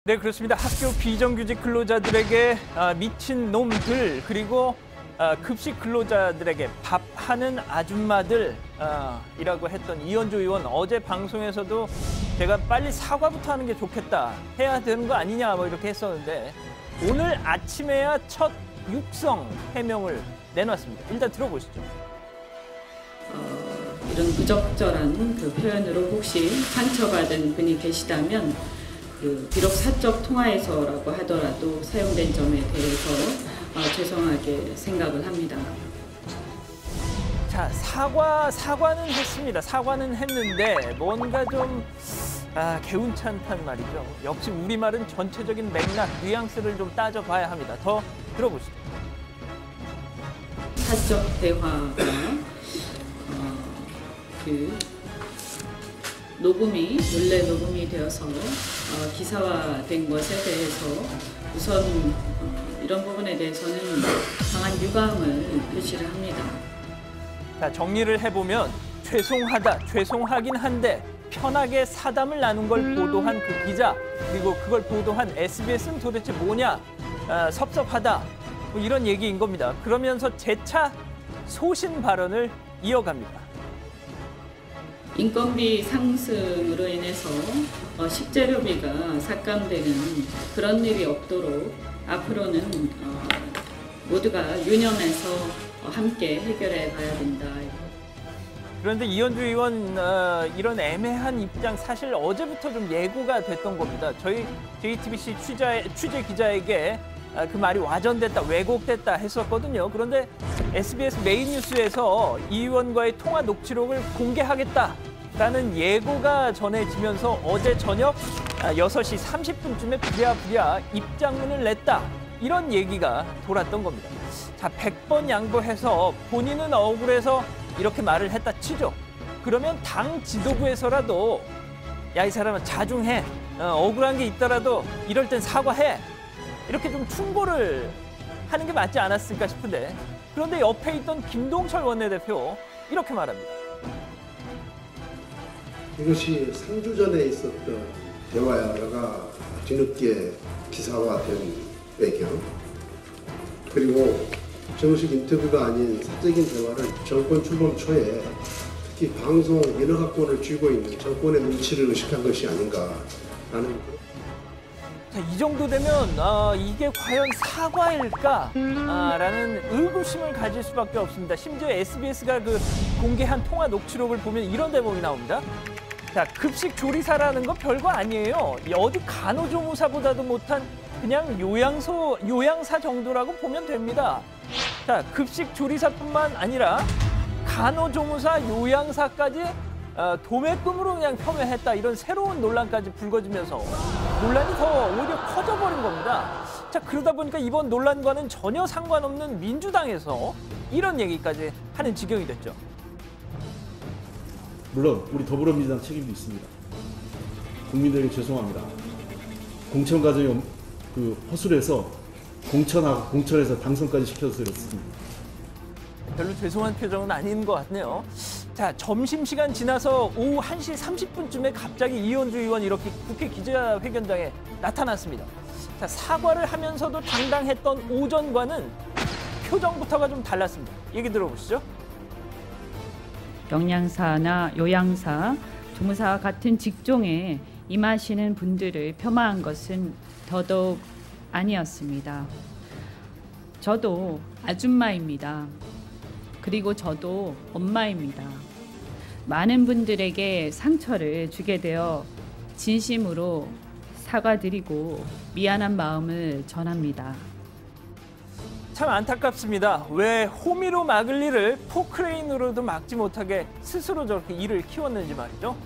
네, 그렇습니다. 학교 비정규직 근로자들에게 미친 놈들, 그리고 급식 근로자들에게 밥하는 아줌마들 이라고 했던 이현주 의원, 어제 방송에서도 제가 빨리 사과부터 하는 게 좋겠다, 해야 되는 거 아니냐 뭐 이렇게 했었는데, 오늘 아침에야 첫 육성 해명을 내놨습니다. 일단 들어보시죠. 이런 부적절한 그 표현으로 혹시 상처받은 분이 계시다면 비록 사적 통화에서라고 하더라도 사용된 점에 대해서 죄송하게 생각을 합니다. 자, 사과는 했습니다. 사과는 했는데 뭔가 좀 개운찬단 말이죠. 역시 우리말은 전체적인 맥락, 뉘앙스를 좀 따져봐야 합니다. 더 들어보시죠. 사적 대화가 몰래 녹음이 되어서 기사화된 것에 대해서 우선 이런 부분에 대해서는 강한 유감을 표시를 합니다. 자, 정리를 해보면 죄송하긴 한데 편하게 사담을 나눈 걸 보도한 그 기자, 그리고 그걸 보도한 SBS는 도대체 뭐냐, 섭섭하다, 뭐 이런 얘기인 겁니다. 그러면서 재차 소신 발언을 이어갑니다. 인건비 상승으로 인해서 식재료비가 삭감되는 그런 일이 없도록 앞으로는 모두가 유념해서 함께 해결해 가야 된다. 그런데 이현주 의원 이런 애매한 입장, 사실 어제부터 좀 예고가 됐던 겁니다. 저희 JTBC 취재 기자에게 그 말이 와전됐다, 왜곡됐다 했었거든요. 그런데 SBS 메인 뉴스에서 이 의원과의 통화 녹취록을 공개하겠다라는 예고가 전해지면서 어제 저녁 6시 30분쯤에 부랴부랴 입장문을 냈다, 이런 얘기가 돌았던 겁니다. 자, 100번 양보해서 본인은 억울해서 이렇게 말을 했다 치죠. 그러면 당 지도부에서라도 야, 이 사람은 자중해, 억울한 게 있더라도 이럴 땐 사과해, 이렇게 좀 충고를 하는 게 맞지 않았을까 싶은데, 그런데 옆에 있던 김동철 원내대표 이렇게 말합니다. 이것이 3주 전에 있었던 대화가 뒤늦게 기사화된 배경, 그리고 정식 인터뷰가 아닌 사적인 대화를 정권 출범 초에 특히 방송 인허가권을 쥐고 있는 정권의 눈치를 의식한 것이 아닌가라는. 자, 이 정도 되면 이게 과연 사과일까? 라는 의구심을 가질 수밖에 없습니다. 심지어 SBS가 그 공개한 통화 녹취록을 보면 이런 대목이 나옵니다. 자, 급식 조리사라는 거 별거 아니에요. 어디 간호조무사보다도 못한 그냥 요양사 정도라고 보면 됩니다. 자, 급식 조리사뿐만 아니라 간호조무사, 요양사까지 도매금으로 그냥 폄훼했다, 이런 새로운 논란까지 불거지면서 논란이 더 오히려 커져버린 겁니다. 자, 그러다 보니까 이번 논란과는 전혀 상관없는 민주당에서 이런 얘기까지 하는 지경이 됐죠. 물론 우리 더불어민주당 책임도 있습니다. 국민들에게 죄송합니다. 공천 과정이 허술해서 공천에서 당선까지 시켜서 그렇습니다. 별로 죄송한 표정은 아닌 것 같네요. 자, 점심시간 지나서 오후 1시 30분쯤에 갑자기 이현주 의원 이렇게 국회 기자회견장에 나타났습니다. 자, 사과를 하면서도 당당했던 오전과는 표정부터가 좀 달랐습니다. 얘기 들어보시죠. 영양사나 요양사, 조무사와 같은 직종에 임하시는 분들을 폄하한 것은 더더욱 아니었습니다. 저도 아줌마입니다. 그리고 저도 엄마입니다. 많은 분들에게 상처를 주게 되어 진심으로 사과드리고 미안한 마음을 전합니다. 참 안타깝습니다. 왜 호미로 막을 일을 포크레인으로도 막지 못하게 스스로 저렇게 일을 키웠는지 말이죠.